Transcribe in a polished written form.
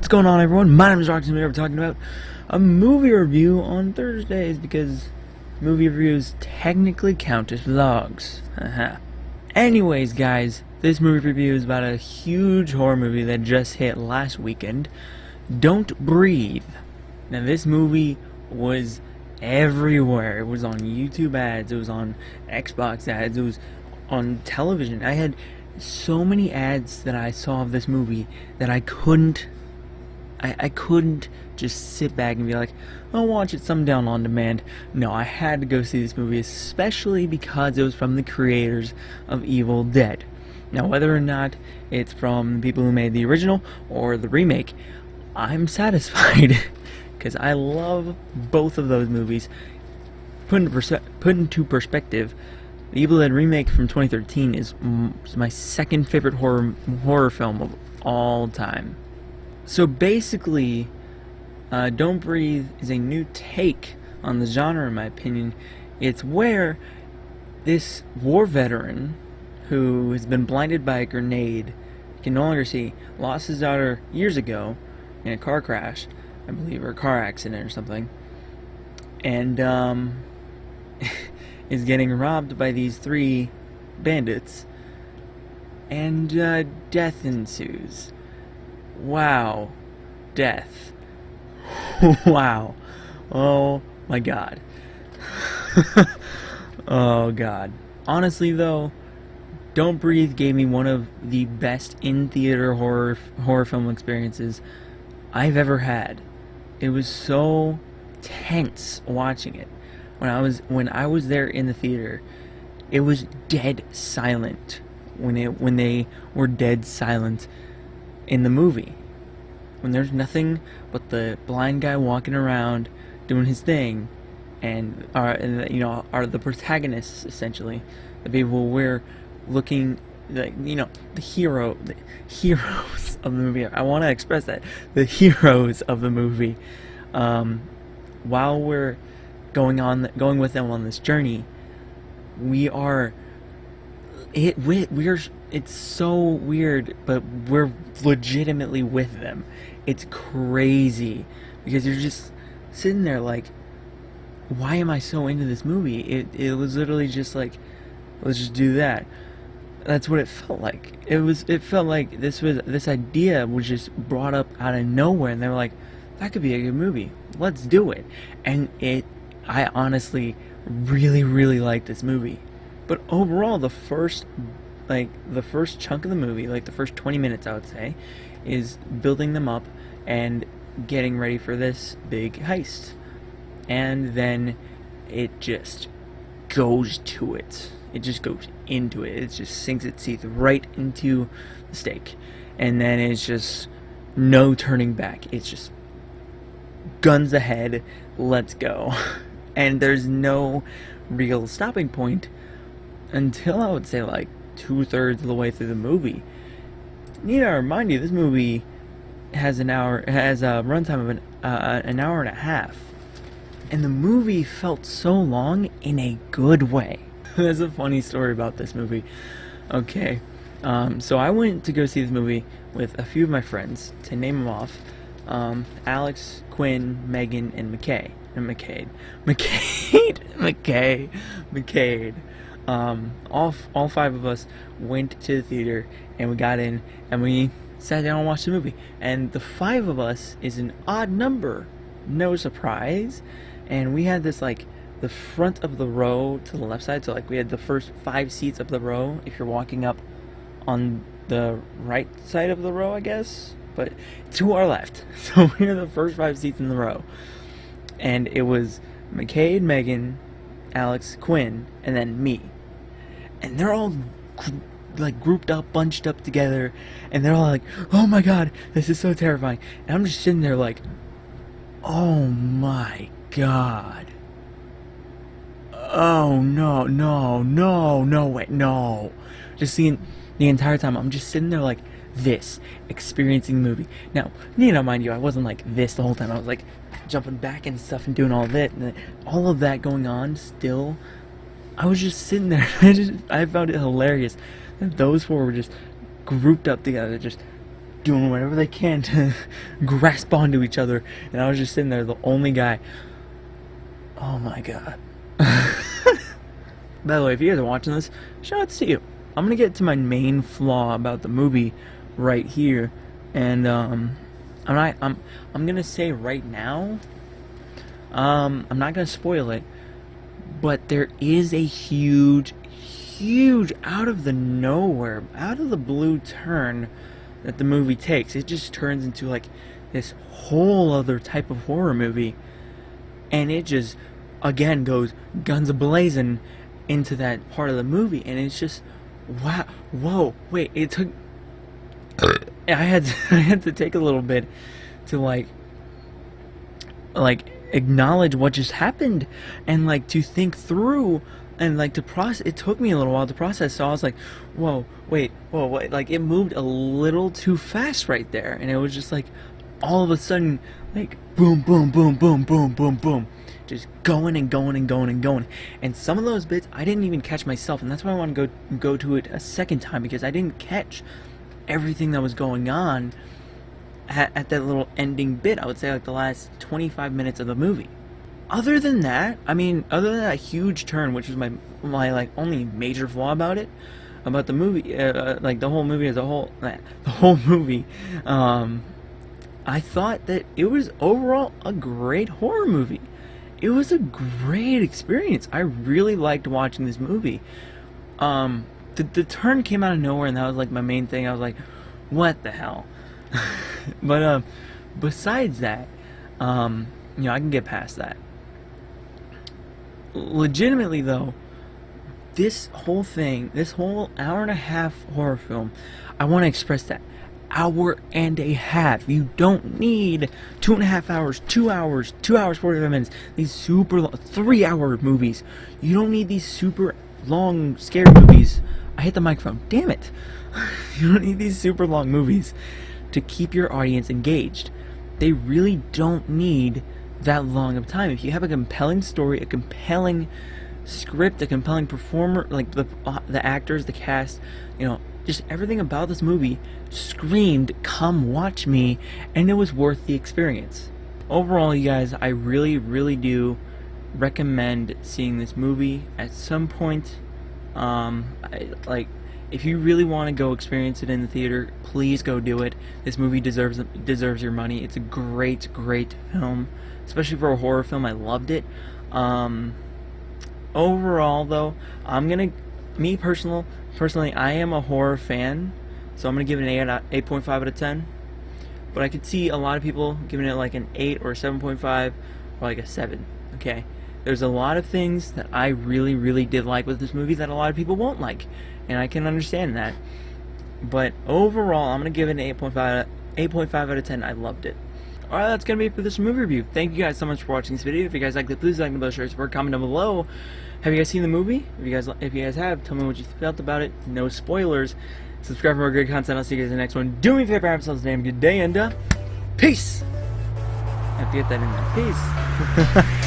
What's going on, everyone? My name is Rockerzzoom. We're talking about a movie review on Thursdays because movie reviews technically count as vlogs. Anyways, guys, this movie review is about a huge horror movie that just hit last weekend. Don't Breathe. Now, this movie was everywhere. It was on YouTube ads. It was on Xbox ads. It was on television. I had so many ads that I saw of this movie that I couldn't just sit back and be like, I'll watch it some down on demand. No, I had to go see this movie, especially because it was from the creators of Evil Dead. Now, whether or not it's from the people who made the original or the remake, I'm satisfied because I love both of those movies. Put into perspective, the Evil Dead remake from 2013 is my second favorite horror film of all time. So basically, Don't Breathe is a new take on the genre, in my opinion. It's where this war veteran who has been blinded by a grenade, can no longer see, lost his daughter years ago in a car crash, I believe, or a car accident or something, and is getting robbed by these three bandits, and death ensues. Wow. Death. Wow. Oh my god. Oh god. Honestly though, Don't Breathe gave me one of the best in-theater horror film experiences I've ever had. It was so tense watching it. When I was there in the theater, it was dead silent. When they were dead silent in the movie, when there's nothing but the blind guy walking around doing his thing, and are the protagonists, essentially the people we're looking, the heroes of the movie. I want to express that, the heroes of the movie. While we're going with them on this journey, it's so weird, but we're legitimately with them. It's crazy because you're just sitting there like, why am I so into this movie? It was literally just like, let's just do that. That's what it felt like. It felt like this idea was just brought up out of nowhere, and they were like, that could be a good movie. Let's do it. And I honestly really, really like this movie. But overall, the first chunk of the movie, like the first 20 minutes, I would say, is building them up and getting ready for this big heist. And then it just goes to it. It just goes into it. It just sinks its teeth right into the steak. And then it's just no turning back. It's just guns ahead, let's go. And there's no real stopping point until, I would say, like 2/3 of the way through the movie. Need to remind you, this movie has a runtime of an hour and a half, and the movie felt so long in a good way. There's a funny story about this movie. Okay, so I went to go see this movie with a few of my friends, to name them off: Alex, Quinn, Megan, and McCade. All five of us went to the theater, and we got in and we sat down and watched the movie. And the five of us is an odd number, no surprise. And we had this, like, the front of the row to the left side, so like we had the first 5 seats of the row if you're walking up on the right side of the row, I guess, but to our left. So we were the first 5 seats in the row, and it was McCade, Megan, Alex, Quinn, and then me. And they're all like grouped up, bunched up together, and they're all like, oh my god, this is so terrifying. And I'm just sitting there like, oh my god. Oh no, wait, no. Just seeing the entire time, I'm just sitting there like this, experiencing the movie. Now, mind you, I wasn't like this the whole time. I was like jumping back and stuff and doing all of it, and all of that going on still. I was just sitting there. I found it hilarious that those four were just grouped up together, just doing whatever they can to grasp onto each other, and I was just sitting there, the only guy. Oh my god. By the way, if you guys are watching this, shout out to you. I'm gonna get to my main flaw about the movie right here, and I'm gonna say right now, I'm not gonna spoil it, but there is a huge out of the nowhere, out of the blue turn that the movie takes. It just turns into like this whole other type of horror movie, and it just again goes guns a-blazing into that part of the movie, and it's just wow, whoa, wait, it took I had to take a little bit to like acknowledge what just happened, and like to think through, and like to process. It took me a little while to process, so I was like, whoa, wait, like it moved a little too fast right there, and it was just like all of a sudden, like boom boom boom boom boom boom boom, just going and going and going and going. And some of those bits I didn't even catch myself, and that's why I want to go to it a second time, because I didn't catch everything that was going on at that little ending bit. I would say like the last 25 minutes of the movie. Other than that, I mean, other than that huge turn, which was my like only major flaw about it, about the movie, like the whole movie as a whole, the whole movie, I thought that it was overall a great horror movie. It was a great experience. I really liked watching this movie. The turn came out of nowhere, and that was like my main thing. I was like, what the hell? But besides that, I can get past that. Legitimately though, this whole thing, this whole hour and a half horror film, I want to express that. Hour and a half. You don't need 2.5 hours, 2 hours, 2 hours 45 minutes. These super long, 3-hour movies. You don't need these super long scary movies. I hit the microphone. Damn it. You don't need these super long movies to keep your audience engaged. They really don't need that long of time. If you have a compelling story, a compelling script, a compelling performer, like the actors, the cast, just everything about this movie screamed, come watch me, and it was worth the experience. Overall, you guys, I really, really do recommend seeing this movie at some point. If you really want to go experience it in the theater, please go do it. This movie deserves your money. It's a great film, especially for a horror film. I loved it. Overall, though, personally, I am a horror fan, so I'm gonna give it an 8.5 out of 10. But I could see a lot of people giving it like an 8 or a 7.5 or like a 7. Okay, there's a lot of things that I really, really did like with this movie that a lot of people won't like, and I can understand that. But overall, I'm gonna give it an 8.5 out of 10. I loved it. Alright, that's gonna be it for this movie review. Thank you guys so much for watching this video. If you guys liked it, please like the bell, share, support, comment down below. Have you guys seen the movie? If you guys have, tell me what you felt about it. No spoilers. Subscribe for more great content. I'll see you guys in the next one. Do me a favor, have yourselves a damn good day, and peace. I have to get that in there. Peace.